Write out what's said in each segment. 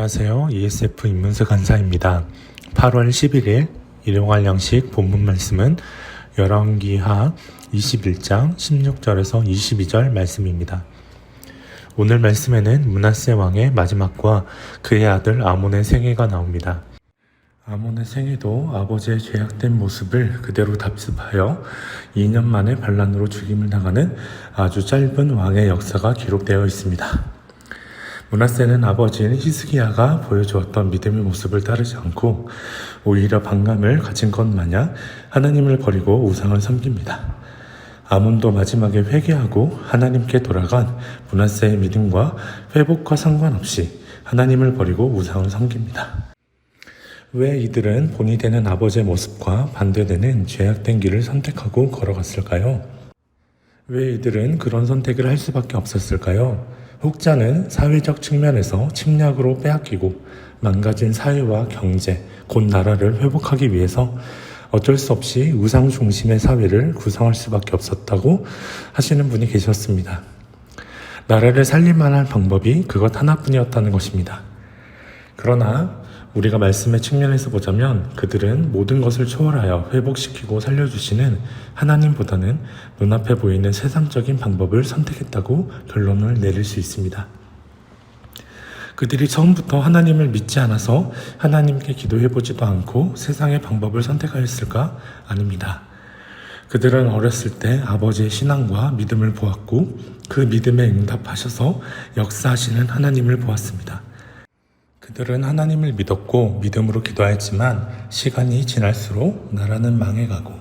안녕하세요. ESF 임문수 간사입니다. 8월 11일 일용할 양식 본문 말씀은 열왕기하 21장 16절에서 22절 말씀입니다. 오늘 말씀에는 므낫세 왕의 마지막과 그의 아들 아몬의 생애가 나옵니다. 아몬의 생애도 아버지의 죄악된 모습을 그대로 답습하여 2년 만에 반란으로 죽임을 당하는 아주 짧은 왕의 역사가 기록되어 있습니다. 므낫세는 아버지인 히스기야가 보여주었던 믿음의 모습을 따르지 않고 오히려 반감을 가진 것 마냥 하나님을 버리고 우상을 섬깁니다. 아몬도 마지막에 회개하고 하나님께 돌아간 므낫세의 믿음과 회복과 상관없이 하나님을 버리고 우상을 섬깁니다. 왜 이들은 본이 되는 아버지의 모습과 반대되는 죄악된 길을 선택하고 걸어갔을까요? 왜 이들은 그런 선택을 할 수밖에 없었을까요? 혹자는 사회적 측면에서 침략으로 빼앗기고 망가진 사회와 경제, 곧 나라를 회복하기 위해서 어쩔 수 없이 우상 중심의 사회를 구성할 수밖에 없었다고 하시는 분이 계셨습니다. 나라를 살릴 만한 방법이 그것 하나뿐이었다는 것입니다. 그러나 우리가 말씀의 측면에서 보자면 그들은 모든 것을 초월하여 회복시키고 살려주시는 하나님보다는 눈앞에 보이는 세상적인 방법을 선택했다고 결론을 내릴 수 있습니다. 그들이 처음부터 하나님을 믿지 않아서 하나님께 기도해보지도 않고 세상의 방법을 선택하였을까? 아닙니다. 그들은 어렸을 때 아버지의 신앙과 믿음을 보았고 그 믿음에 응답하셔서 역사하시는 하나님을 보았습니다. 그들은 하나님을 믿었고 믿음으로 기도하였지만 시간이 지날수록 나라는 망해가고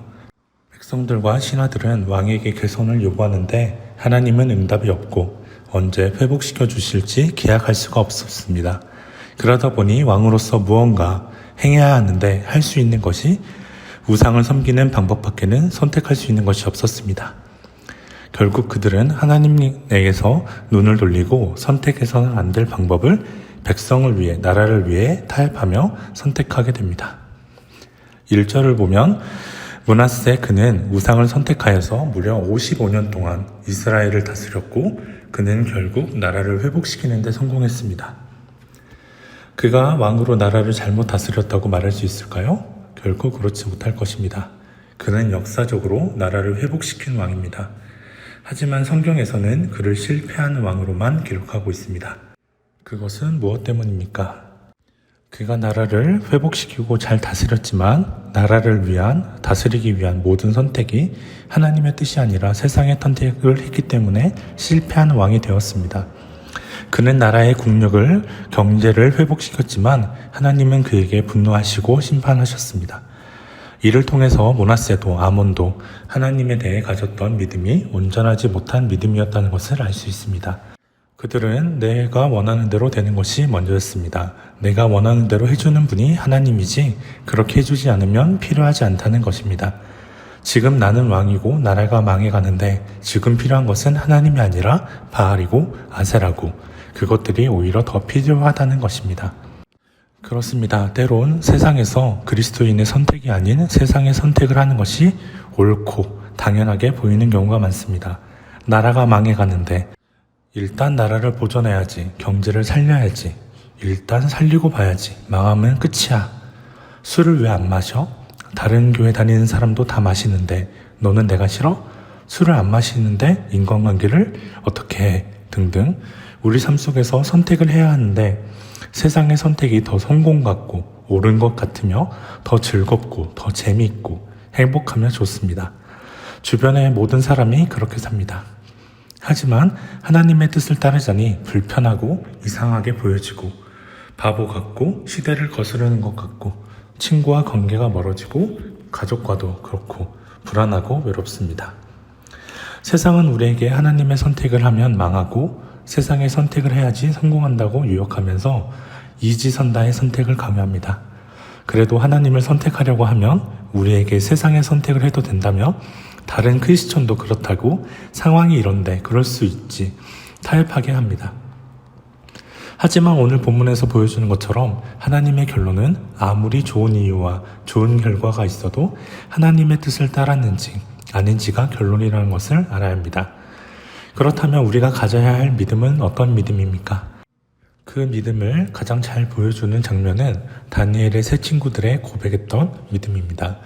백성들과 신하들은 왕에게 개선을 요구하는데 하나님은 응답이 없고 언제 회복시켜 주실지 기약할 수가 없었습니다. 그러다 보니 왕으로서 무언가 행해야 하는데 할 수 있는 것이 우상을 섬기는 방법밖에는 선택할 수 있는 것이 없었습니다. 결국 그들은 하나님에게서 눈을 돌리고 선택해서는 안 될 방법을 백성을 위해, 나라를 위해 타협하며 선택하게 됩니다. 1절을 보면 므낫세 그는 우상을 선택하여서 무려 55년 동안 이스라엘을 다스렸고 그는 결국 나라를 회복시키는 데 성공했습니다. 그가 왕으로 나라를 잘못 다스렸다고 말할 수 있을까요? 결코 그렇지 못할 것입니다. 그는 역사적으로 나라를 회복시킨 왕입니다. 하지만 성경에서는 그를 실패한 왕으로만 기록하고 있습니다. 그것은 무엇 때문입니까? 그가 나라를 회복시키고 잘 다스렸지만 나라를 위한, 다스리기 위한 모든 선택이 하나님의 뜻이 아니라 세상의 선택을 했기 때문에 실패한 왕이 되었습니다. 그는 나라의 국력을, 경제를 회복시켰지만 하나님은 그에게 분노하시고 심판하셨습니다. 이를 통해서 므낫세도 아몬도 하나님에 대해 가졌던 믿음이 온전하지 못한 믿음이었다는 것을 알 수 있습니다. 그들은 내가 원하는 대로 되는 것이 먼저였습니다. 내가 원하는 대로 해주는 분이 하나님이지 그렇게 해주지 않으면 필요하지 않다는 것입니다. 지금 나는 왕이고 나라가 망해가는데 지금 필요한 것은 하나님이 아니라 바알이고 아세라고 그것들이 오히려 더 필요하다는 것입니다. 그렇습니다. 때론 세상에서 그리스도인의 선택이 아닌 세상의 선택을 하는 것이 옳고 당연하게 보이는 경우가 많습니다. 나라가 망해가는데 일단 나라를 보존해야지, 경제를 살려야지, 일단 살리고 봐야지, 망하면 끝이야. 술을 왜 안 마셔? 다른 교회 다니는 사람도 다 마시는데 너는 내가 싫어? 술을 안 마시는데 인간관계를 어떻게 해? 등등 우리 삶 속에서 선택을 해야 하는데 세상의 선택이 더 성공 같고 옳은 것 같으며 더 즐겁고 더 재미있고 행복하며 좋습니다. 주변의 모든 사람이 그렇게 삽니다. 하지만 하나님의 뜻을 따르자니 불편하고 이상하게 보여지고 바보 같고 시대를 거스르는 것 같고 친구와 관계가 멀어지고 가족과도 그렇고 불안하고 외롭습니다. 세상은 우리에게 하나님의 선택을 하면 망하고 세상의 선택을 해야지 성공한다고 유혹하면서 이지선다의 선택을 강요합니다. 그래도 하나님을 선택하려고 하면 우리에게 세상의 선택을 해도 된다며 다른 크리스천도 그렇다고 상황이 이런데 그럴 수 있지 타협하게 합니다. 하지만 오늘 본문에서 보여주는 것처럼 하나님의 결론은 아무리 좋은 이유와 좋은 결과가 있어도 하나님의 뜻을 따랐는지 아닌지가 결론이라는 것을 알아야 합니다. 그렇다면 우리가 가져야 할 믿음은 어떤 믿음입니까? 그 믿음을 가장 잘 보여주는 장면은 다니엘의 세 친구들의 고백했던 믿음입니다.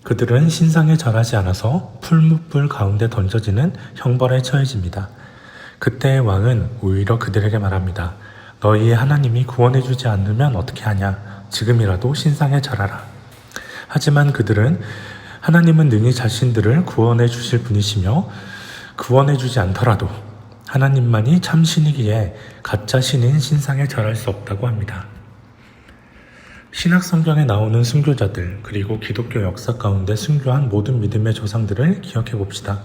그들은 신상에 절하지 않아서 풀무불 가운데 던져지는 형벌에 처해집니다. 그때 왕은 오히려 그들에게 말합니다. 너희의 하나님이 구원해주지 않으면 어떻게 하냐? 지금이라도 신상에 절하라. 하지만 그들은 하나님은 능히 자신들을 구원해 주실 분이시며 구원해 주지 않더라도 하나님만이 참 신이기에 가짜 신인 신상에 절할 수 없다고 합니다. 신약 성경에 나오는 순교자들 그리고 기독교 역사 가운데 순교한 모든 믿음의 조상들을 기억해 봅시다.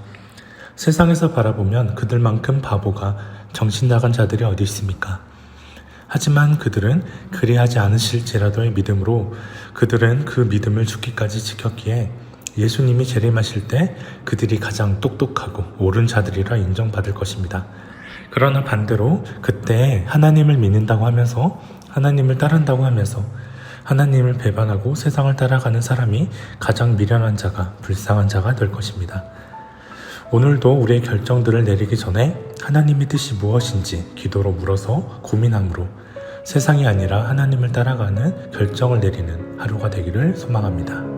세상에서 바라보면 그들만큼 바보가 정신 나간 자들이 어디 있습니까? 하지만 그들은 그리하지 않으실지라도의 믿음으로 그들은 그 믿음을 죽기까지 지켰기에 예수님이 재림하실 때 그들이 가장 똑똑하고 옳은 자들이라 인정받을 것입니다. 그러나 반대로 그때 하나님을 믿는다고 하면서 하나님을 따른다고 하면서 하나님을 배반하고 세상을 따라가는 사람이 가장 미련한 자가 불쌍한 자가 될 것입니다. 오늘도 우리의 결정들을 내리기 전에 하나님의 뜻이 무엇인지 기도로 물어서 고민함으로 세상이 아니라 하나님을 따라가는 결정을 내리는 하루가 되기를 소망합니다.